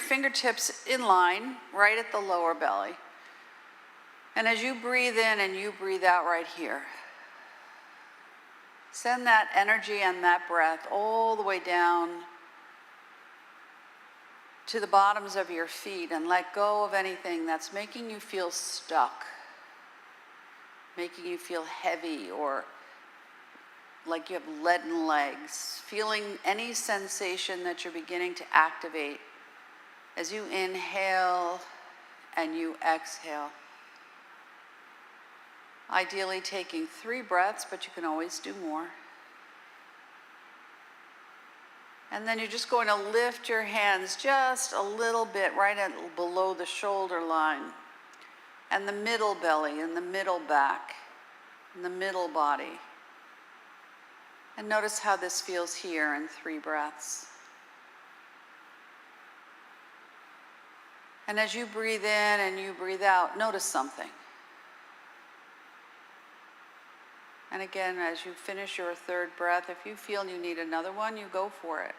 fingertips in line, right at the lower belly. And as you breathe in and you breathe out right here, send that energy and that breath all the way down to the bottoms of your feet and let go of anything that's making you feel stuck, making you feel heavy or like you have leaden legs, feeling any sensation that you're beginning to activate as you inhale and you exhale. Ideally taking 3 breaths, but you can always do more. And then you're just going to lift your hands just a little bit right below the shoulder line and the middle belly and the middle back and the middle body. And notice how this feels here in 3 breaths. And as you breathe in and you breathe out, notice something. And again, as you finish your 3rd breath, if you feel you need another one, you go for it.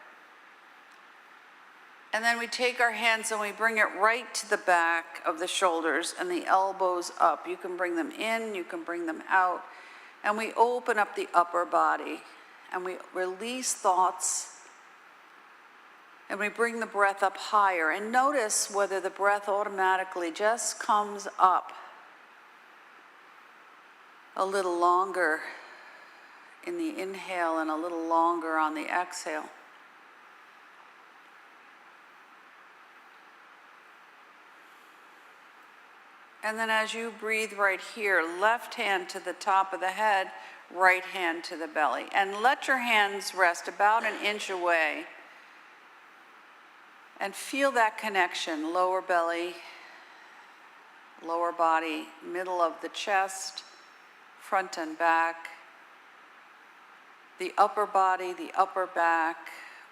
And then we take our hands and we bring it right to the back of the shoulders and the elbows up. You can bring them in, you can bring them out. And we open up the upper body and we release thoughts and we bring the breath up higher. And notice whether the breath automatically just comes up a little longer in the inhale and a little longer on the exhale. And then as you breathe right here, left hand to the top of the head, right hand to the belly. And let your hands rest about an inch away. And feel that connection, lower belly, lower body, middle of the chest, front and back, the upper body, the upper back,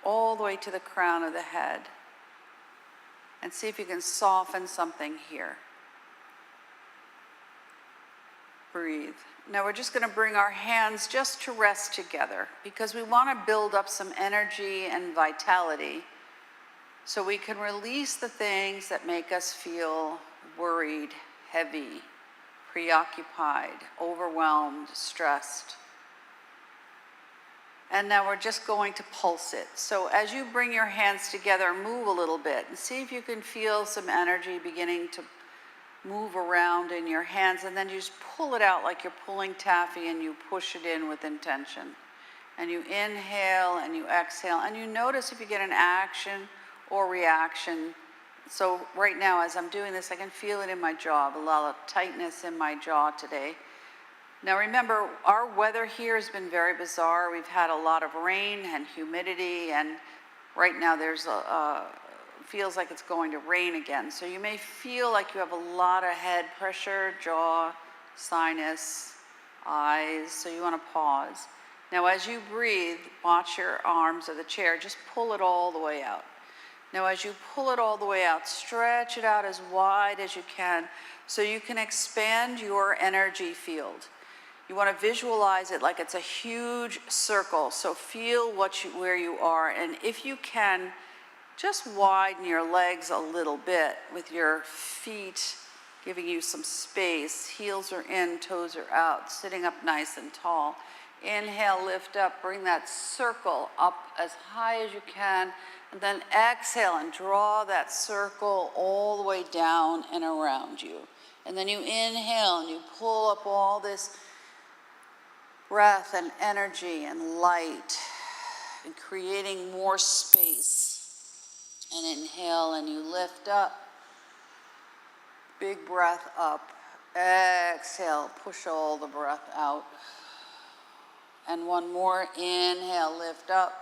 all the way to the crown of the head. And see if you can soften something here. Breathe. Now we're just going to bring our hands just to rest together because we want to build up some energy and vitality so we can release the things that make us feel worried, heavy, preoccupied, overwhelmed, stressed. And now we're just going to pulse it. So as you bring your hands together, move a little bit and see if you can feel some energy beginning to move around in your hands, and then you just pull it out like you're pulling taffy and you push it in with intention. And you inhale and you exhale, and you notice if you get an action or reaction. So right now as I'm doing this, I can feel it in my jaw, a lot of tightness in my jaw today. Now remember, our weather here has been very bizarre. We've had a lot of rain and humidity, and right now there's feels like it's going to rain again. So you may feel like you have a lot of head pressure, jaw, sinus, eyes, so you want to pause. Now as you breathe, watch your arms or the chair, just pull it all the way out. Now as you pull it all the way out, stretch it out as wide as you can so you can expand your energy field. You want to visualize it like it's a huge circle, so feel where you are, and if you can, just widen your legs a little bit with your feet giving you some space. Heels are in, toes are out, sitting up nice and tall. Inhale, lift up, bring that circle up as high as you can, and then exhale and draw that circle all the way down and around you. And then you inhale and you pull up all this breath and energy and light and creating more space. And inhale and you lift up, big breath up, exhale, push all the breath out. And one more, inhale, lift up,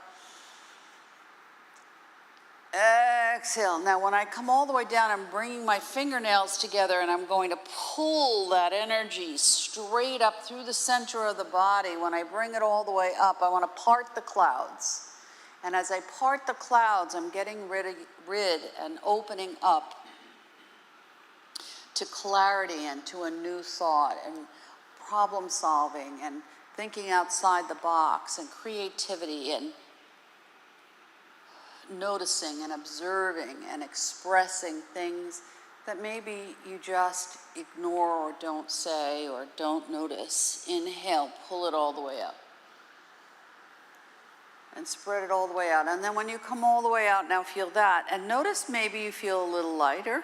exhale. Now when I come all the way down, I'm bringing my fingernails together and I'm going to pull that energy straight up through the center of the body. When I bring it all the way up, I want to part the clouds. And as I part the clouds, I'm getting rid and opening up to clarity and to a new thought and problem solving and thinking outside the box and creativity and noticing and observing and expressing things that maybe you just ignore or don't say or don't notice. Inhale, pull it all the way up. And spread it all the way out. And then when you come all the way out, now feel that. And notice maybe you feel a little lighter.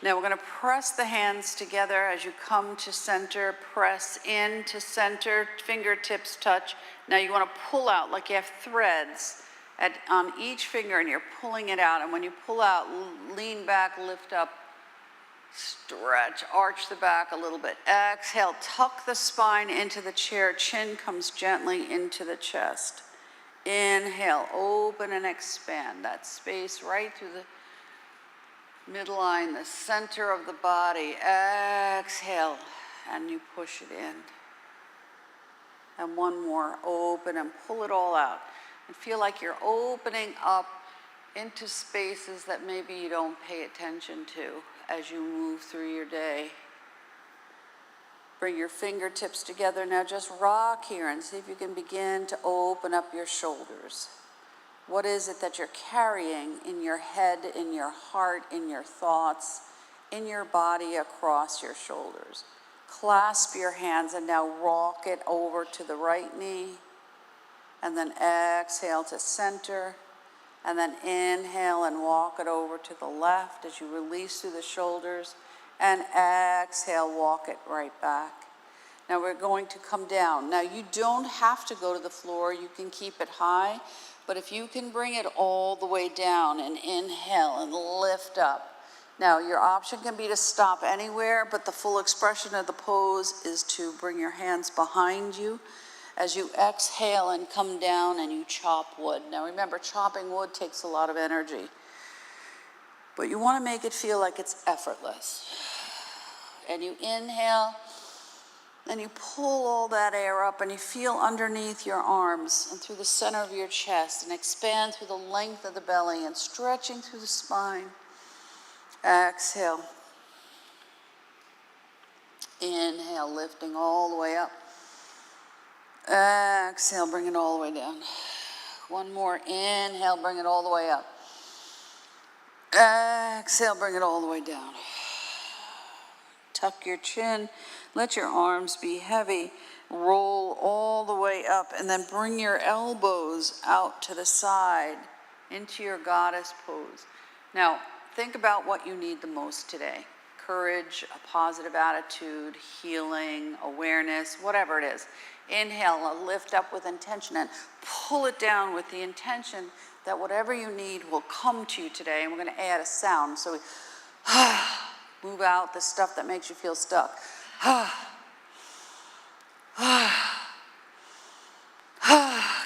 Now we're going to press the hands together as you come to center, press in to center, fingertips touch. Now you want to pull out like you have threads on each finger and you're pulling it out. And when you pull out, lean back, lift up, stretch, arch the back a little bit. Exhale, tuck the spine into the chair, chin comes gently into the chest. Inhale, open and expand that space right through the midline, the center of the body. Exhale, and you push it in. And one more, open and pull it all out. And feel like you're opening up into spaces that maybe you don't pay attention to as you move through your day. Bring your fingertips together. Now just rock here and see if you can begin to open up your shoulders. What is it that you're carrying in your head, in your heart, in your thoughts, in your body across your shoulders? Clasp your hands and now rock it over to the right knee. And then exhale to center. And then inhale and walk it over to the left as you release through the shoulders. And exhale, walk it right back. Now we're going to come down. Now you don't have to go to the floor. You can keep it high. But if you can bring it all the way down and inhale and lift up. Now your option can be to stop anywhere, but the full expression of the pose is to bring your hands behind you as you exhale and come down and you chop wood. Now remember, chopping wood takes a lot of energy, but you want to make it feel like it's effortless. And you inhale, and you pull all that air up and you feel underneath your arms and through the center of your chest and expand through the length of the belly and stretching through the spine. Exhale. Inhale, lifting all the way up. Exhale, bring it all the way down. One more. Inhale, bring it all the way up. Exhale, bring it all the way down. Tuck your chin. Let your arms be heavy. Roll all the way up and then bring your elbows out to the side into your goddess pose. Now, think about what you need the most today. Courage, a positive attitude, healing, awareness, whatever it is. Inhale, lift up with intention and pull it down with the intention that whatever you need will come to you today. And we're going to add a sound. So we move out the stuff that makes you feel stuck.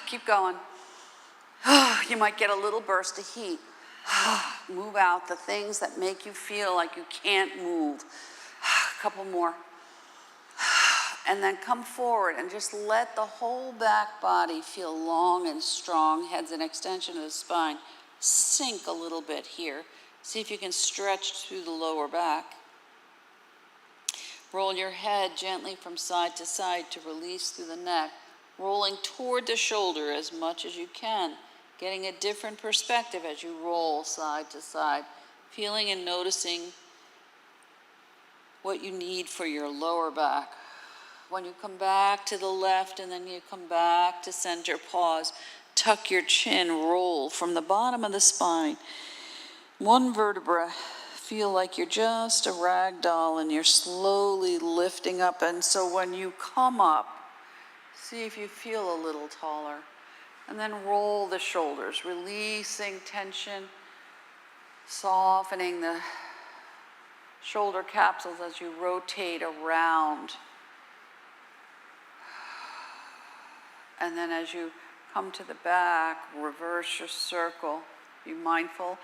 Keep going. You might get a little burst of heat. Move out the things that make you feel like you can't move. A couple more. And then come forward and just let the whole back body feel long and strong. Head's an extension of the spine. Sink a little bit here. See if you can stretch through the lower back. Roll your head gently from side to side to release through the neck. Rolling toward the shoulder as much as you can. Getting a different perspective as you roll side to side. Feeling and noticing what you need for your lower back. When you come back to the left and then you come back to center, pause. Tuck your chin, roll from the bottom of the spine. One vertebra, feel like you're just a rag doll and you're slowly lifting up. And so when you come up, see if you feel a little taller. And then roll the shoulders, releasing tension, softening the shoulder capsules as you rotate around. And then as you come to the back, reverse your circle. Be mindful.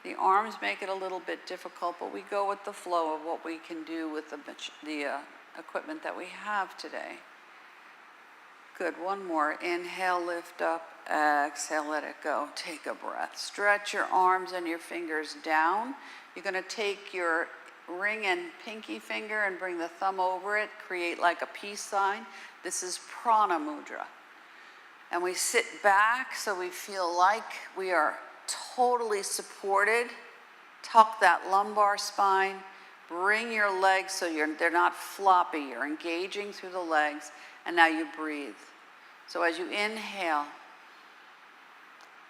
The arms make it a little bit difficult, but we go with the flow of what we can do with the equipment that we have today. Good, one more. Inhale, lift up. Exhale, let it go. Take a breath. Stretch your arms and your fingers down. You're going to take your ring and pinky finger and bring the thumb over it. Create like a peace sign. This is prana mudra. And we sit back so we feel like we are totally supported. Tuck that lumbar spine. Bring your legs so they're not floppy. You're engaging through the legs. And now you breathe. So as you inhale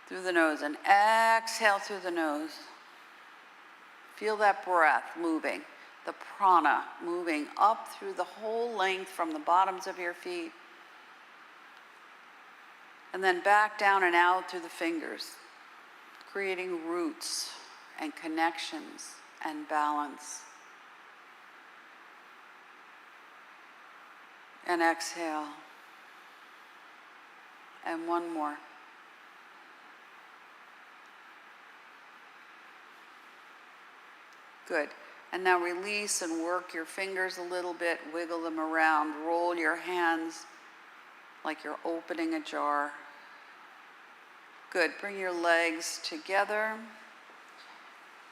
through the nose and exhale through the nose, feel that breath moving, the prana moving up through the whole length from the bottoms of your feet. And then back down and out through the fingers, creating roots and connections and balance. And exhale. And one more. Good. And now release and work your fingers a little bit, wiggle them around, roll your hands like you're opening a jar. Good. Bring your legs together.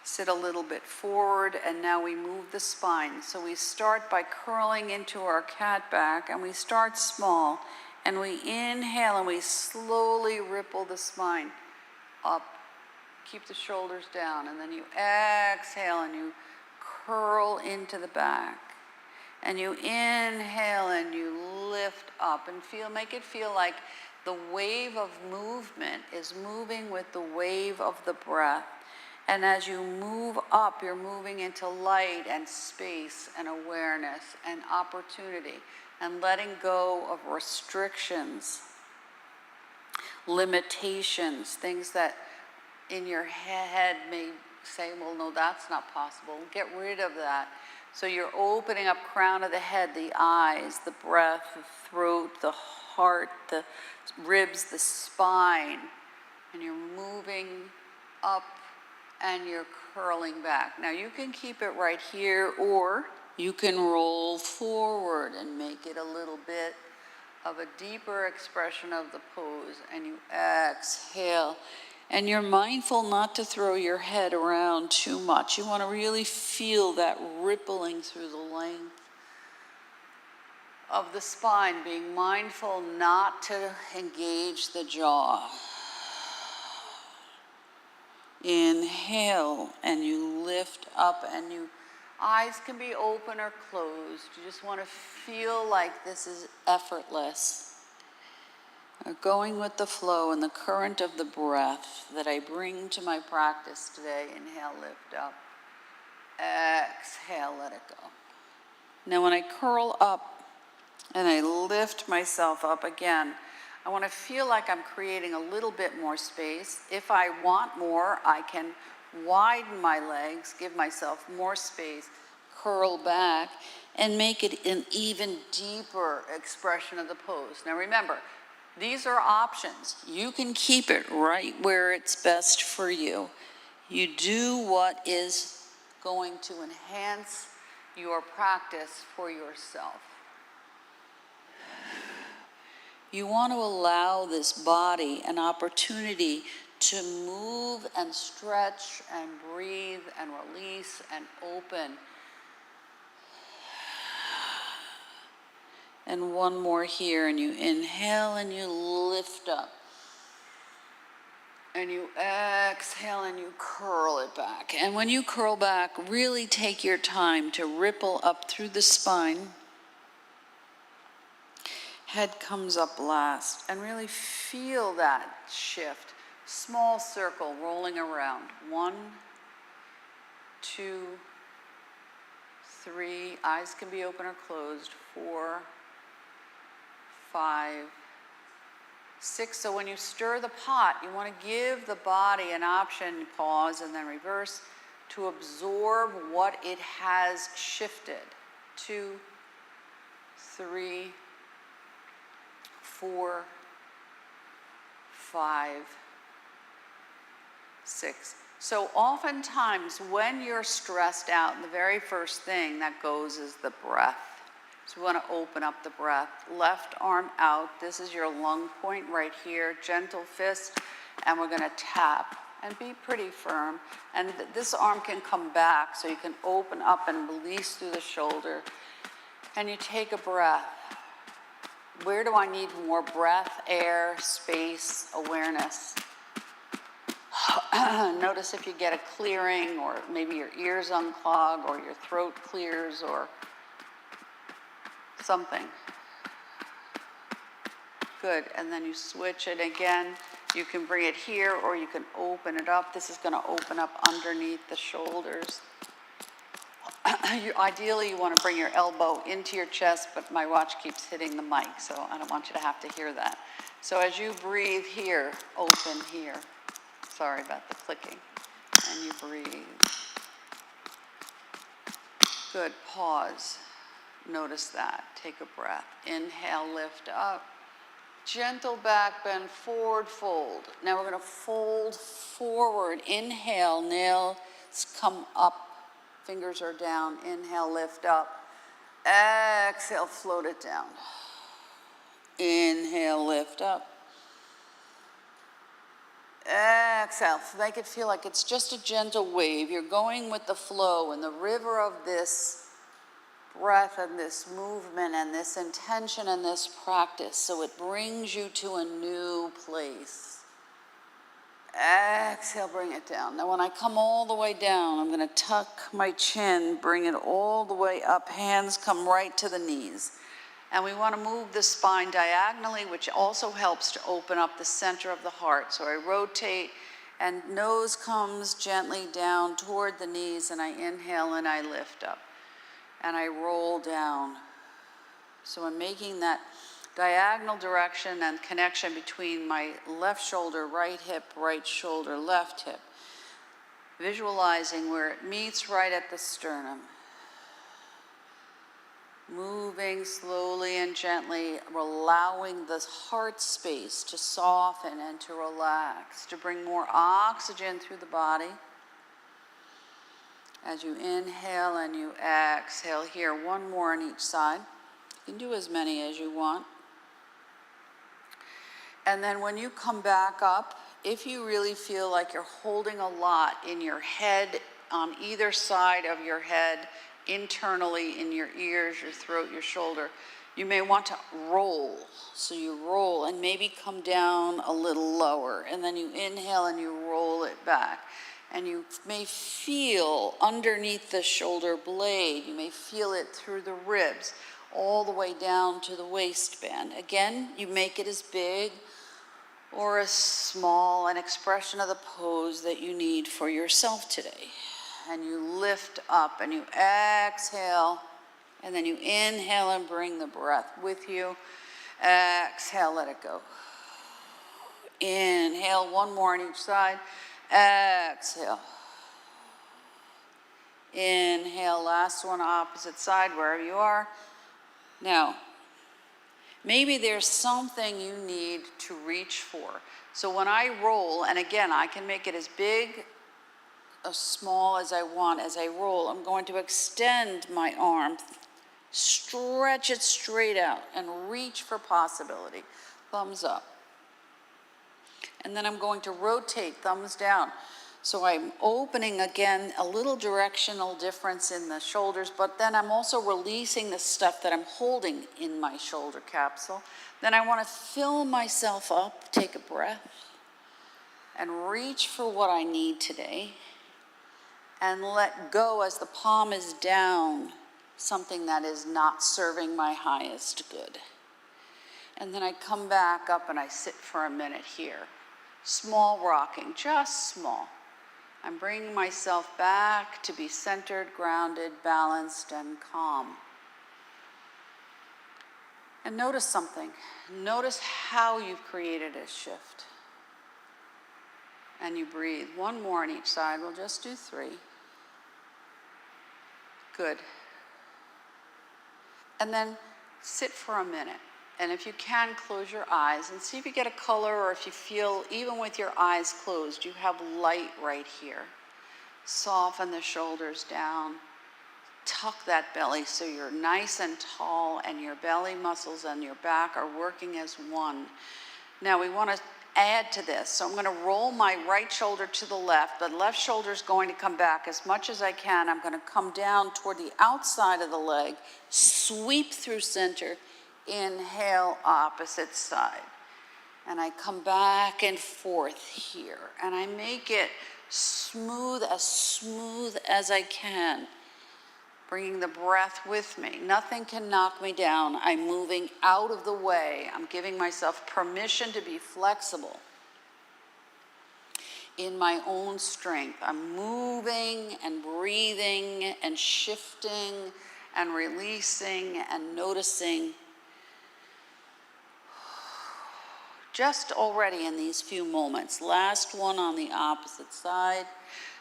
Sit a little bit forward, and now we move the spine. So we start by curling into our cat back, and we start small, and we inhale, and we slowly ripple the spine up. Keep the shoulders down, and then you exhale, and you curl into the back. And you inhale, and you lift up, and make it feel like the wave of movement is moving with the wave of the breath. And as you move up, you're moving into light and space and awareness and opportunity and letting go of restrictions, limitations, things that in your head may say, well, no, that's not possible. Get rid of that. So you're opening up crown of the head, the eyes, the breath, the throat, the heart, the ribs, the spine, and you're moving up and you're curling back. Now you can keep it right here, or you can roll forward and make it a little bit of a deeper expression of the pose. And you exhale. And you're mindful not to throw your head around too much. You want to really feel that rippling through the length of the spine, being mindful not to engage the jaw. Inhale, and you lift up, and eyes can be open or closed. You just want to feel like this is effortless. Going with the flow and the current of the breath that I bring to my practice today. Inhale, lift up. Exhale, let it go. Now when I curl up and I lift myself up again, I want to feel like I'm creating a little bit more space. If I want more, I can widen my legs, give myself more space, curl back, and make it an even deeper expression of the pose. Now remember, these are options. You can keep it right where it's best for you. You do what is going to enhance your practice for yourself. You want to allow this body an opportunity to move and stretch and breathe and release and open. And one more here, and you inhale and you lift up. And you exhale and you curl it back. And when you curl back, really take your time to ripple up through the spine. Head comes up last, and really feel that shift. Small circle rolling around. 1, 2, 3. Eyes can be open or closed. 4, 5, 6. So when you stir the pot, you want to give the body an option, pause and then reverse, to absorb what it has shifted. 2, 3, 4, 5, 6. So oftentimes when you're stressed out, the very first thing that goes is the breath. So we want to open up the breath. Left arm out. This is your lung point right here. Gentle fist. And we're going to tap and be pretty firm. And this arm can come back so you can open up and release through the shoulder. And you take a breath. Where do I need more breath, air, space, awareness? Notice if you get a clearing, or maybe your ears unclog, or your throat clears, or something. Good, and then you switch it again. You can bring it here, or you can open it up. This is gonna open up underneath the shoulders. Ideally, you want to bring your elbow into your chest, but my watch keeps hitting the mic, so I don't want you to have to hear that. So as you breathe here, open here. Sorry about the clicking. And you breathe. Good, pause. Notice that. Take a breath. Inhale, lift up. Gentle back bend, forward fold. Now we're going to fold forward. Inhale, nails come up. Fingers are down. Inhale, lift up. Exhale, float it down. Inhale, lift up. Exhale, make it feel like it's just a gentle wave. You're going with the flow and the river of this breath and this movement and this intention and this practice. So it brings you to a new place. Exhale, bring it down. Now when I come all the way down, I'm going to tuck my chin, bring it all the way up. Hands come right to the knees. And we want to move the spine diagonally, which also helps to open up the center of the heart. So I rotate and nose comes gently down toward the knees, and I inhale and I lift up. And I roll down. So I'm making that diagonal direction and connection between my left shoulder, right hip, right shoulder, left hip. Visualizing where it meets right at the sternum. Moving slowly and gently, allowing the heart space to soften and to relax, to bring more oxygen through the body. As you inhale and you exhale here, one more on each side. You can do as many as you want. And then when you come back up, if you really feel like you're holding a lot in your head, on either side of your head, internally in your ears, your throat, your shoulder, you may want to roll. So you roll and maybe come down a little lower. And then you inhale and you roll it back. And you may feel underneath the shoulder blade, you may feel it through the ribs, all the way down to the waistband. Again, you make it as big or as small an expression of the pose that you need for yourself today. And you lift up and you exhale, and then you inhale and bring the breath with you. Exhale, let it go. Inhale, one more on each side. Exhale. Inhale, last one, opposite side, wherever you are. Now, maybe there's something you need to reach for. So when I roll, and again, I can make it as big, as small as I want. As I roll, I'm going to extend my arm, stretch it straight out, and reach for possibility. Thumbs up. And then I'm going to rotate, thumbs down. So I'm opening again, a little directional difference in the shoulders, but then I'm also releasing the stuff that I'm holding in my shoulder capsule. Then I want to fill myself up, take a breath, and reach for what I need today. And let go as the palm is down, something that is not serving my highest good. And then I come back up and I sit for a minute here. Small rocking, just small. I'm bringing myself back to be centered, grounded, balanced, and calm. And notice something. Notice how you've created a shift. And you breathe. One more on each side. We'll just do 3. Good. And then sit for a minute. And if you can, close your eyes and see if you get a color, or if you feel, even with your eyes closed, you have light right here. Soften the shoulders down. Tuck that belly so you're nice and tall, and your belly muscles and your back are working as one. Now we want to add to this. So I'm going to roll my right shoulder to the left. The left shoulder is going to come back as much as I can. I'm going to come down toward the outside of the leg, sweep through center, Inhale, opposite side. And I come back and forth here. And I make it smooth as I can. Bringing the breath with me. Nothing can knock me down. I'm moving out of the way. I'm giving myself permission to be flexible in my own strength. I'm moving and breathing and shifting and releasing and noticing just already in these few moments. Last one on the opposite side.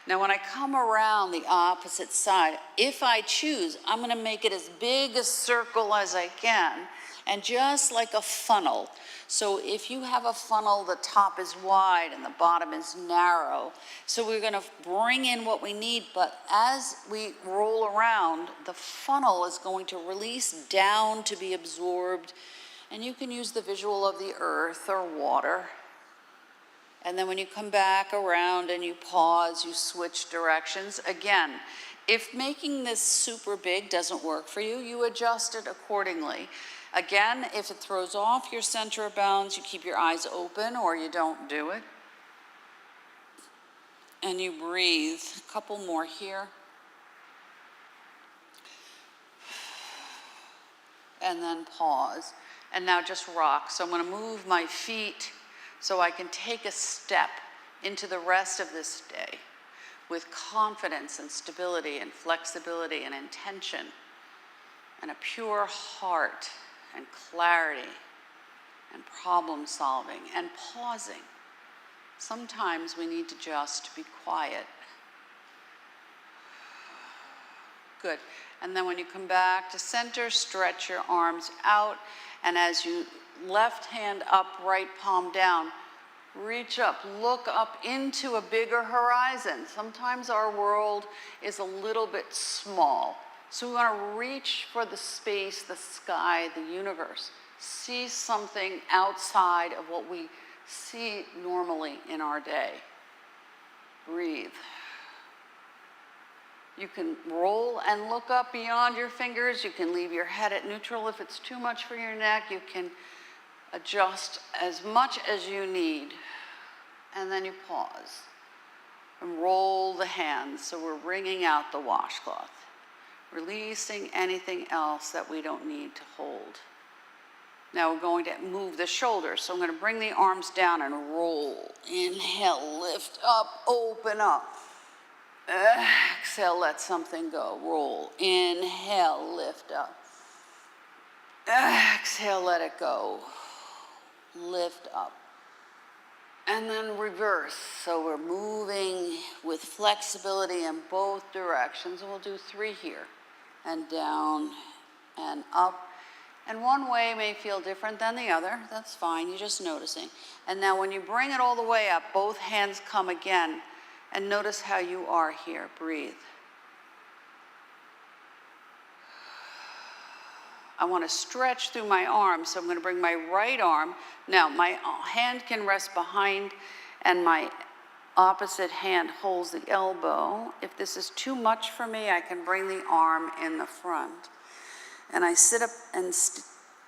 Now when I come around the opposite side, if I choose, I'm going to make it as big a circle as I can, and just like a funnel. So if you have a funnel, the top is wide and the bottom is narrow. So we're going to bring in what we need, but as we roll around, the funnel is going to release down to be absorbed. And you can use the visual of the earth or water. And then when you come back around and you pause, you switch directions. Again, if making this super big doesn't work for you, you adjust it accordingly. Again, if it throws off your center of balance, you keep your eyes open or you don't do it. And you breathe. A couple more here. And then pause. And now just rock. So I'm going to move my feet so I can take a step into the rest of this day with confidence and stability and flexibility and intention and a pure heart and clarity and problem solving and pausing. Sometimes we need to just be quiet. Good. And then when you come back to center, stretch your arms out. And as you left hand up, right palm down, reach up, look up into a bigger horizon. Sometimes our world is a little bit small. So we want to reach for the space, the sky, the universe. See something outside of what we see normally in our day. Breathe. You can roll and look up beyond your fingers. You can leave your head at neutral. If it's too much for your neck, you can adjust as much as you need. And then you pause and roll the hands. So we're wringing out the washcloth, releasing anything else that we don't need to hold. Now we're going to move the shoulders. So I'm going to bring the arms down and roll. Inhale, lift up, open up. Exhale, let something go. Roll. Inhale, lift up. Exhale, let it go. Lift up. And then reverse. So we're moving with flexibility in both directions. And we'll do 3 here. And down and up. And one way may feel different than the other. That's fine. You're just noticing. And now when you bring it all the way up, both hands come again. And notice how you are here. Breathe. I want to stretch through my arms, so I'm going to bring my right arm. Now, my hand can rest behind, and my opposite hand holds the elbow. If this is too much for me, I can bring the arm in the front. And I sit up and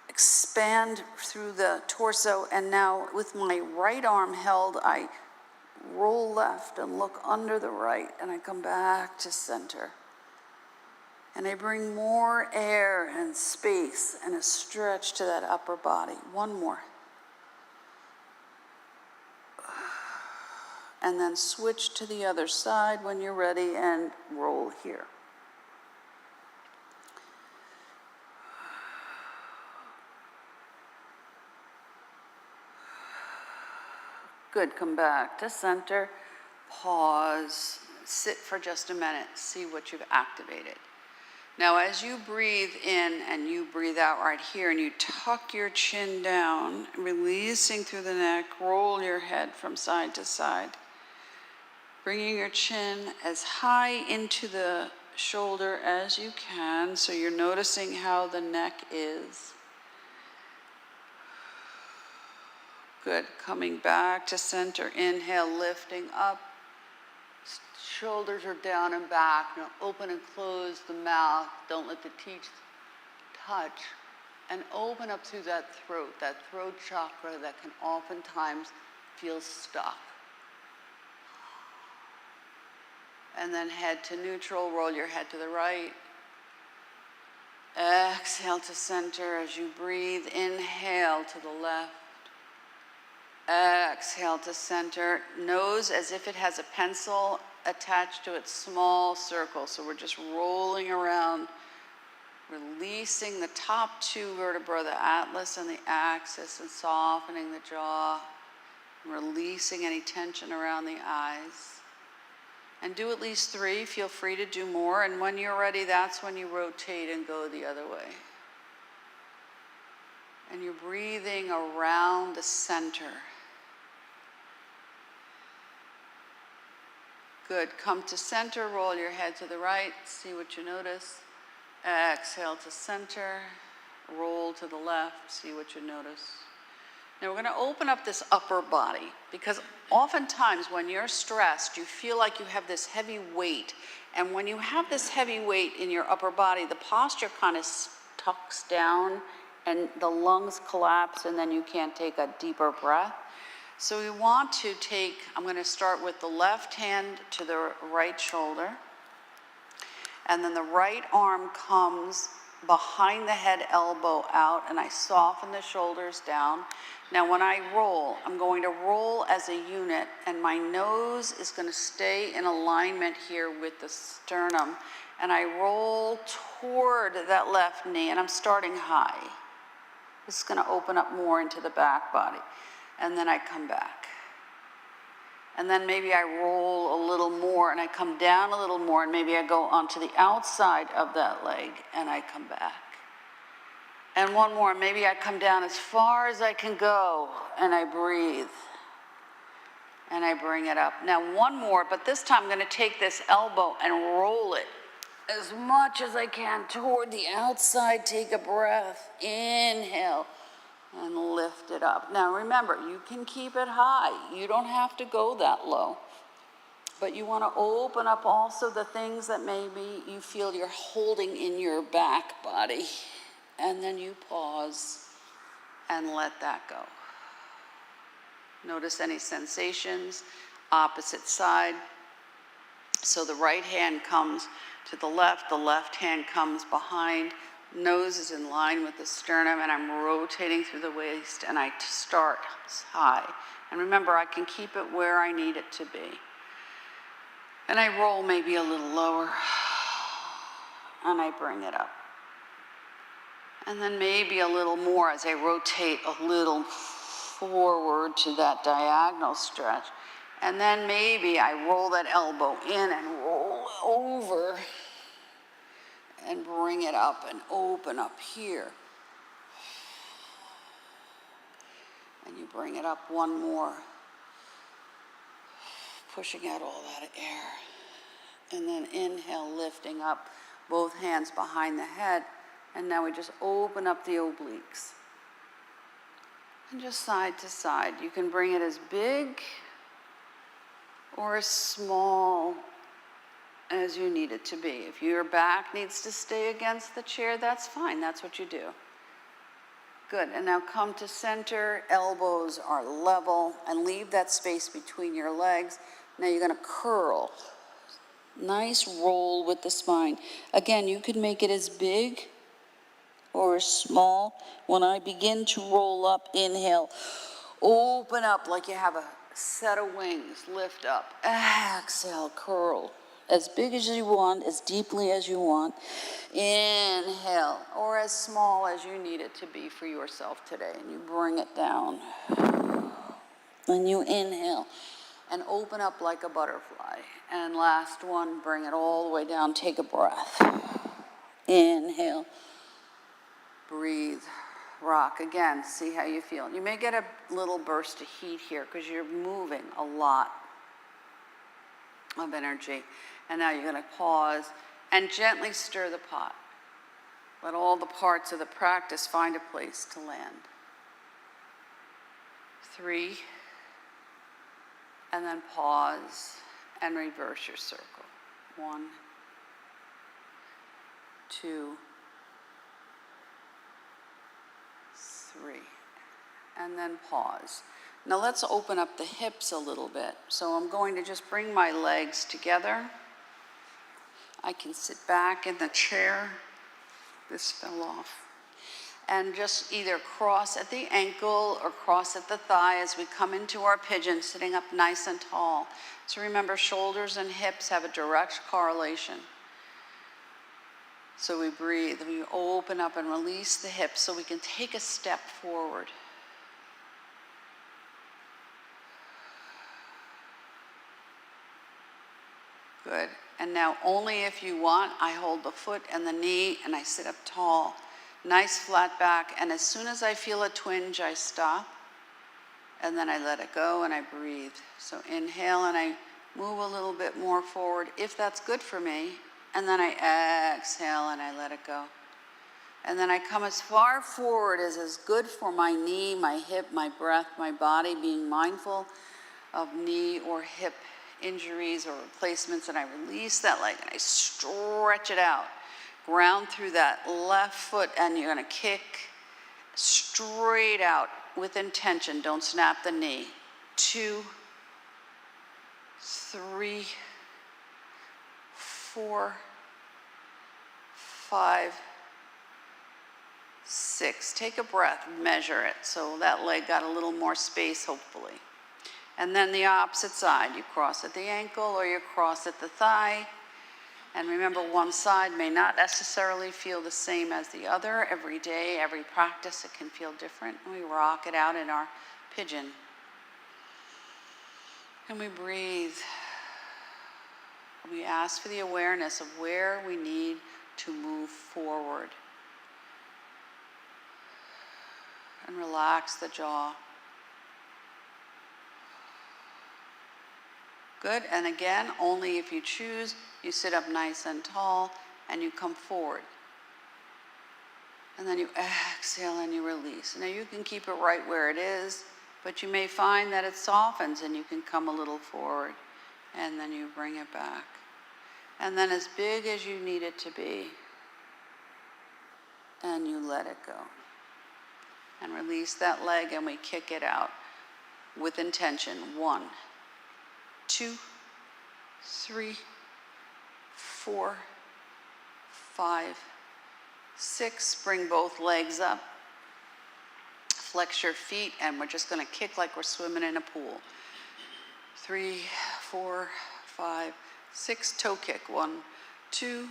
expand through the torso, and now with my right arm held, I roll left and look under the right, and I come back to center. And I bring more air and space and a stretch to that upper body. One more. And then switch to the other side when you're ready and roll here. Good, come back to center, pause, sit for just a minute, see what you've activated. Now as you breathe in and you breathe out right here and you tuck your chin down, releasing through the neck, roll your head from side to side, bringing your chin as high into the shoulder as you can, so you're noticing how the neck is. Good, coming back to center, inhale, lifting up. Shoulders are down and back. Now open and close the mouth. Don't let the teeth touch. And open up through that throat chakra that can oftentimes feel stuck. And then head to neutral, roll your head to the right. Exhale to center as you breathe. Inhale to the left. Exhale to center. Nose as if it has a pencil attached to its small circle. So we're just rolling around, releasing the top two vertebrae, the atlas and the axis, and softening the jaw, releasing any tension around the eyes. And do at least 3. Feel free to do more. And when you're ready, that's when you rotate and go the other way. And you're breathing around the center. Good. Come to center. Roll your head to the right. See what you notice. Exhale to center. Roll to the left. See what you notice. Now we're going to open up this upper body, because oftentimes when you're stressed, you feel like you have this heavy weight. And when you have this heavy weight in your upper body, the posture kind of tucks down and the lungs collapse, and then you can't take a deeper breath. So we want to take, I'm going to start with the left hand to the right shoulder. And then the right arm comes behind the head, elbow out, and I soften the shoulders down. Now when I roll, I'm going to roll as a unit, and my nose is going to stay in alignment here with the sternum. And I roll toward that left knee, and I'm starting high. This is going to open up more into the back body. And then I come back. And then maybe I roll a little more, and I come down a little more, and maybe I go onto the outside of that leg, and I come back. And one more, maybe I come down as far as I can go, and I breathe. And I bring it up. Now one more, but this time I'm going to take this elbow and roll it as much as I can toward the outside. Take a breath. Inhale. And lift it up. Now remember, you can keep it high. You don't have to go that low. But you want to open up also the things that maybe you feel you're holding in your back body. And then you pause and let that go. Notice any sensations, opposite side. So the right hand comes to the left hand comes behind. Nose is in line with the sternum, and I'm rotating through the waist, and I start high. And remember, I can keep it where I need it to be. And I roll maybe a little lower, and I bring it up. And then maybe a little more as I rotate a little forward to that diagonal stretch. And then maybe I roll that elbow in and roll over and bring it up and open up here. And you bring it up one more, pushing out all that air. And then inhale, lifting up, both hands behind the head. And now we just open up the obliques. And just side to side. You can bring it as big or as small as you need it to be. If your back needs to stay against the chair, that's fine. That's what you do. Good. And now come to center. Elbows are level, and leave that space between your legs. Now you're going to curl. Nice roll with the spine. Again, you could make it as big or as small. When I begin to roll up, inhale, open up like you have a set of wings, lift up, exhale, curl. As big as you want, as deeply as you want. Inhale, or as small as you need it to be for yourself today. And you bring it down. Then you inhale and open up like a butterfly. And last one, bring it all the way down. Take a breath. Inhale. Breathe. Rock. Again, see how you feel. You may get a little burst of heat here because you're moving a lot of energy. And now you're going to pause and gently stir the pot. Let all the parts of the practice find a place to land. 3, and then pause and reverse your circle. 1, 2, 3, and then pause. Now let's open up the hips a little bit. So I'm going to just bring my legs together. I can sit back in the chair. This fell off. And just either cross at the ankle or cross at the thigh as we come into our pigeon, sitting up nice and tall. So remember, shoulders and hips have a direct correlation. So we breathe, we open up and release the hips so we can take a step forward. Good. And now only if you want, I hold the foot and the knee and I sit up tall. Nice flat back, and as soon as I feel a twinge, I stop, and then I let it go and I breathe. So inhale and I move a little bit more forward, if that's good for me, and then I exhale and I let it go. And then I come as far forward as is good for my knee, my hip, my breath, my body, being mindful of knee or hip injuries or replacements, and I release that leg and I stretch it out. Ground through that left foot, and you're going to kick straight out with intention. Don't snap the knee. 2, 3, 4, 5, 6. Take a breath, measure it. So that leg got a little more space, hopefully. And then the opposite side. You cross at the ankle or you cross at the thigh. And remember, one side may not necessarily feel the same as the other. Every day, every practice, it can feel different. And we rock it out in our pigeon. And we breathe. We ask for the awareness of where we need to move forward. And relax the jaw. Good, and again, only if you choose, you sit up nice and tall and you come forward. And then you exhale and you release. Now you can keep it right where it is, but you may find that it softens and you can come a little forward. And then you bring it back. And then as big as you need it to be. And you let it go. And release that leg and we kick it out with intention. 1, 2, 3, 4, 5, 6. Bring both legs up. Flex your feet, and we're just going to kick like we're swimming in a pool. 3, 4, 5, 6. Toe kick. 1, 2,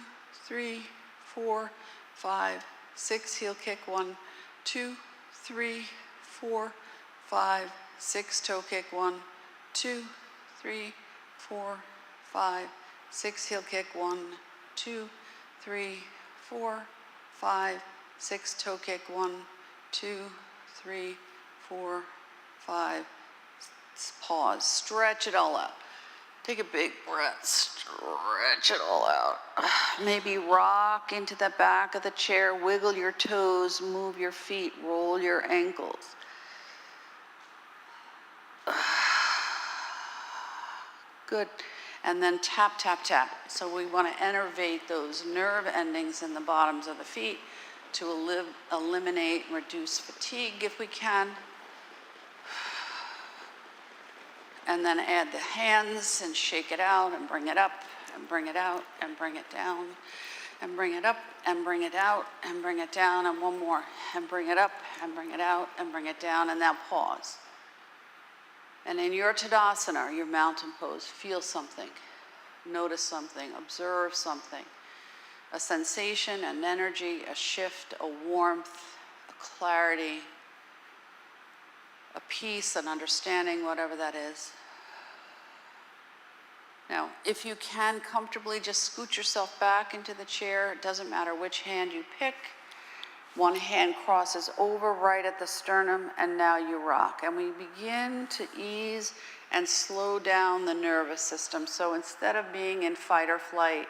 3, 4, 5, 6. Heel kick. 1, 2, 3, 4, 5, 6. Toe kick. 1, 2, 3, 4, 5, 6. Heel kick. 1, 2, 3, 4, 5, 6. Toe kick. 1, 2, 3, 4, 5. Pause. Stretch it all out. Take a big breath. Stretch it all out. Maybe rock into the back of the chair. Wiggle your toes. Move your feet. Roll your ankles. Good. And then tap, tap, tap. So we want to innervate those nerve endings in the bottoms of the feet to eliminate and reduce fatigue if we can. And then add the hands and shake it out and bring it up and bring it out and bring it down and bring it up and bring it out and bring it down, and one more, and bring it up and bring it out and bring it down, and now pause. And in your Tadasana, your mountain pose, feel something, notice something, observe something, a sensation, an energy, a shift, a warmth, a clarity, a peace, an understanding, whatever that is. Now, if you can comfortably just scoot yourself back into the chair, it doesn't matter which hand you pick. One hand crosses over right at the sternum, and now you rock. And we begin to ease and slow down the nervous system. So instead of being in fight or flight,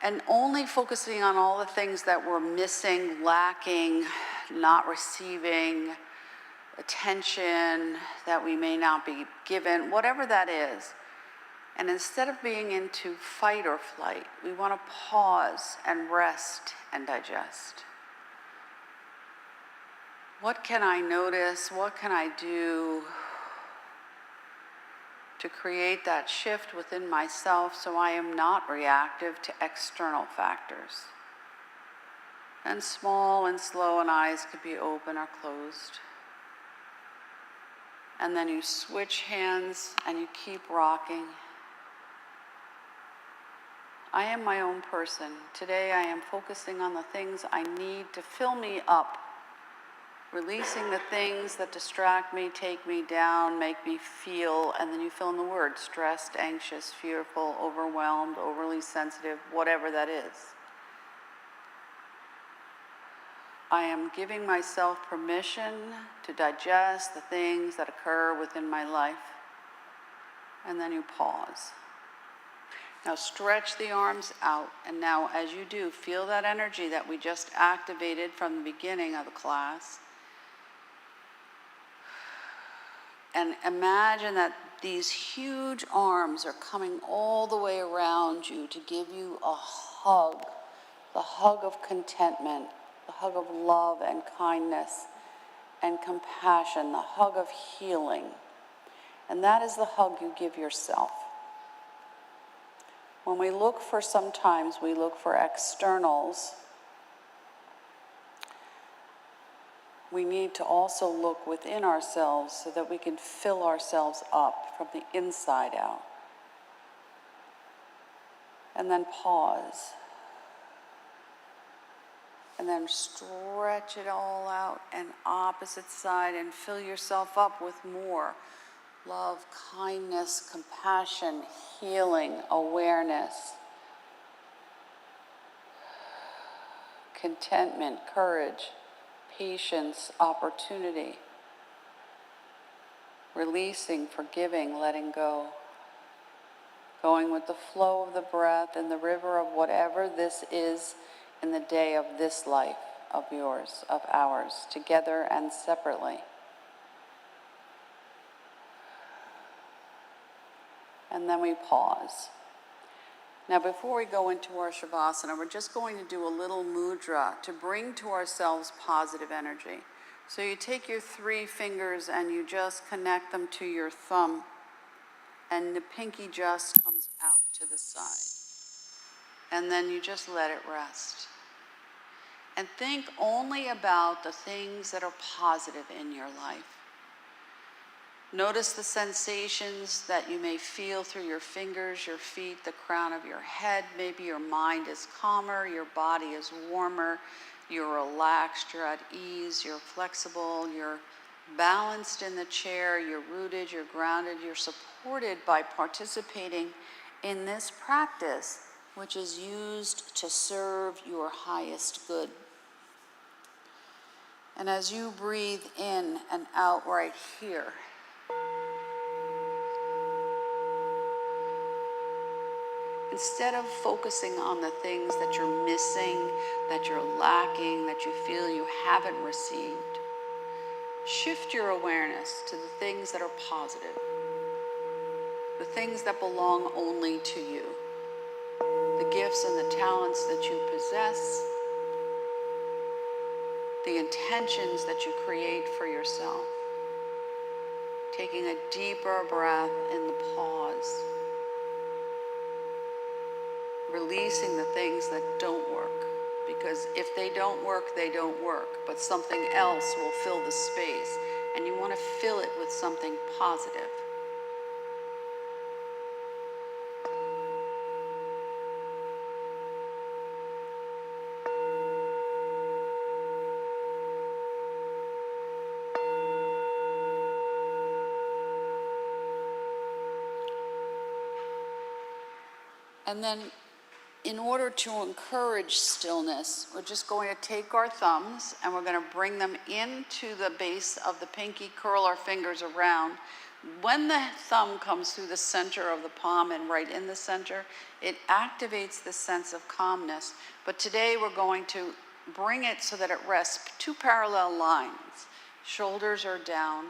and only focusing on all the things that we're missing, lacking, not receiving, attention that we may not be given, whatever that is. And instead of being into fight or flight, we want to pause and rest and digest. What can I notice? What can I do to create that shift within myself so I am not reactive to external factors? And small and slow, and eyes could be open or closed. And then you switch hands and you keep rocking. I am my own person. Today I am focusing on the things I need to fill me up, releasing the things that distract me, take me down, make me feel, and then you fill in the word: stressed, anxious, fearful, overwhelmed, overly sensitive, whatever that is. I am giving myself permission to digest the things that occur within my life. And then you pause. Now stretch the arms out, and now as you do, feel that energy that we just activated from the beginning of the class. And imagine that these huge arms are coming all the way around you to give you a hug, the hug of contentment, the hug of love and kindness and compassion, the hug of healing. And that is the hug you give yourself. When we look for, sometimes we look for externals, we need to also look within ourselves so that we can fill ourselves up from the inside out. And then pause. And then stretch it all out and opposite side and fill yourself up with more love, kindness, compassion, healing, awareness, contentment, courage, patience, opportunity, releasing, forgiving, letting go, going with the flow of the breath and the river of whatever this is in the day of this life of yours, of ours, together and separately. And then we pause. Now before we go into our Shavasana, we're just going to do a little mudra to bring to ourselves positive energy. So you take your 3 fingers and you just connect them to your thumb, and the pinky just comes out to the side. And then you just let it rest. And think only about the things that are positive in your life. Notice the sensations that you may feel through your fingers, your feet, the crown of your head. Maybe your mind is calmer, your body is warmer, you're relaxed, you're at ease, you're flexible, you're balanced in the chair, you're rooted, you're grounded, you're supported by participating in this practice, which is used to serve your highest good. And as you breathe in and out right here, instead of focusing on the things that you're missing, that you're lacking, that you feel you haven't received, shift your awareness to the things that are positive, the things that belong only to you, the gifts and the talents that you possess, the intentions that you create for yourself. Taking a deeper breath in the pause. Releasing the things that don't work, because if they don't work, they don't work, but something else will fill the space, and you want to fill it with something positive. And then, in order to encourage stillness, we're just going to take our thumbs and we're going to bring them into the base of the pinky, curl our fingers around. When the thumb comes through the center of the palm and right in the center, it activates the sense of calmness. But today we're going to bring it so that it rests 2 parallel lines. Shoulders are down,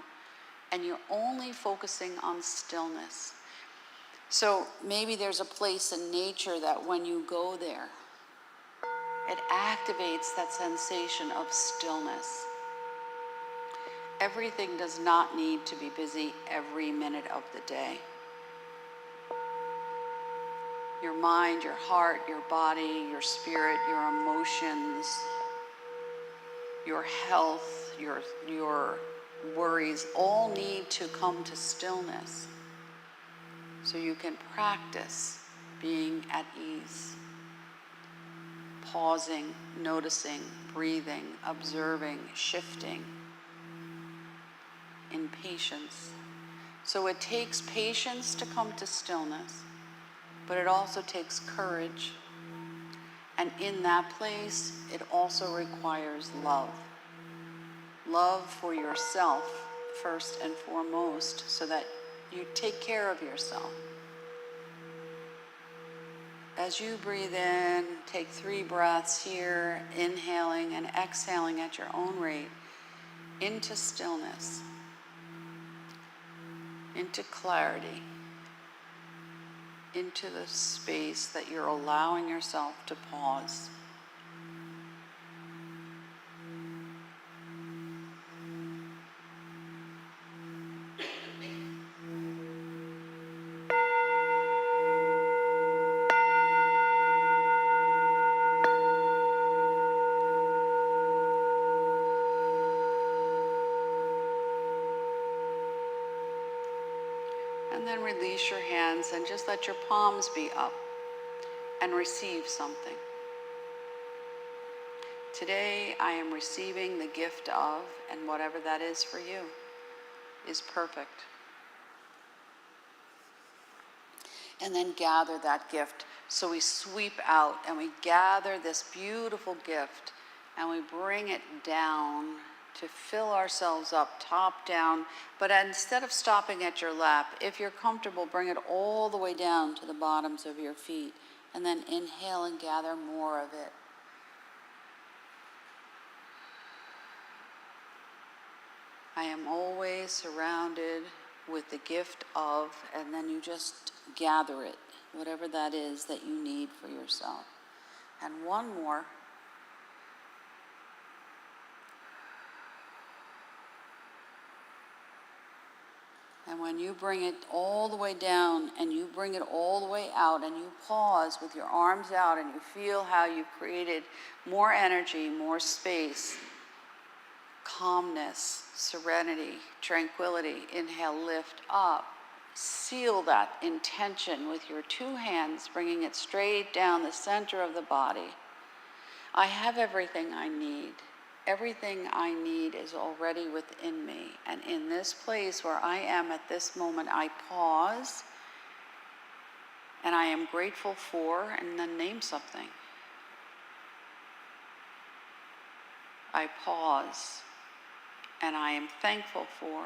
and you're only focusing on stillness. So maybe there's a place in nature that when you go there, it activates that sensation of stillness. Everything does not need to be busy every minute of the day. Your mind, your heart, your body, your spirit, your emotions, your health, your worries all need to come to stillness so you can practice being at ease, pausing, noticing, breathing, observing, shifting in patience. So it takes patience to come to stillness, but it also takes courage. And in that place, it also requires love. Love for yourself first and foremost, so that you take care of yourself. As you breathe in, take 3 breaths here, inhaling and exhaling at your own rate, into stillness, into clarity, into the space that you're allowing yourself to pause. And then release your hands and just let your palms be up and receive something. Today I am receiving the gift of, and whatever that is for you is perfect. And then gather that gift. So we sweep out and we gather this beautiful gift and we bring it down to fill ourselves up, top down. But instead of stopping at your lap, if you're comfortable, bring it all the way down to the bottoms of your feet. And then inhale and gather more of it. I am always surrounded with the gift of, and then you just gather it, whatever that is that you need for yourself. And one more. And when you bring it all the way down and you bring it all the way out and you pause with your arms out and you feel how you've created more energy, more space, calmness, serenity, tranquility. Inhale, lift up. Seal that intention with your 2 hands, bringing it straight down the center of the body. I have everything I need. Everything I need is already within me. And in this place where I am at this moment, I pause and I am grateful for, and then name something. I pause and I am thankful for.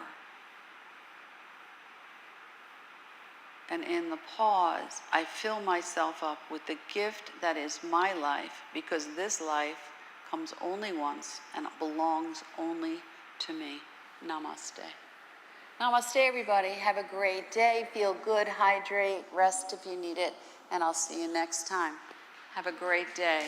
And in the pause, I fill myself up with the gift that is my life, because this life comes only once and it belongs only to me. Namaste. Namaste, everybody. Have a great day. Feel good, hydrate, rest if you need it, and I'll see you next time. Have a great day.